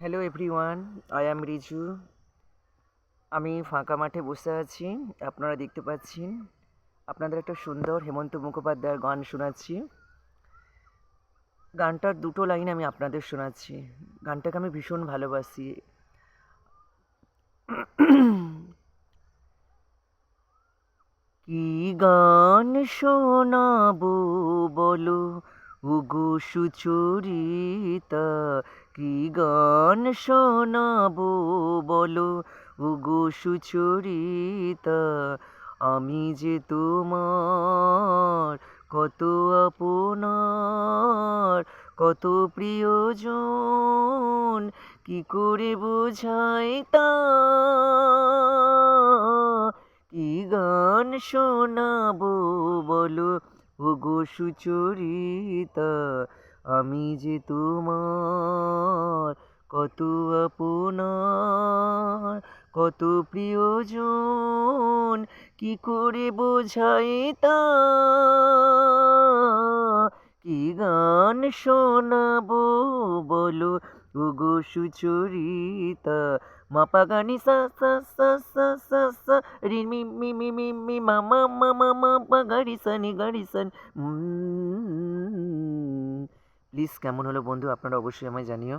Hello everyone, I am Riju. আমি ফাঁকা মাঠে বসে আছি। আপনারা দেখতে পাচ্ছেন আপনাদের একটা সুন্দর হেমন্ত মুখোপাধ্যায়ের গান শোনাচ্ছি। গানটার দুটো লাইন আমি আপনাদের শোনাচ্ছি। গানটাকে আমি ভীষণ ভালোবাসি। কি গান শোনাবো বলো ওগো সুচরিতা, কি গান শোনাবো বলো ওগো সুচরিতা, আমি যে তোমার কত আপনার, কত প্রিয়জন, কি করে বোঝাই তা, কি গান শোনাবো বলো ওগো সুচরিতা, আমি যে তোমার কত আপনার, কত প্রিয়জন, কি করে বোঝাই তা, কি গান শোনাবো বলো ওগো সুচরিতা। মাপা গানি সা সা সা সা সা সা রি me me me me me মা মা মা মা মা পা গাড়ি সানি গাড়ি সান। প্লিজ কেমন হলো বন্ধু, আপনারা অবশ্যই আমায় জানিও।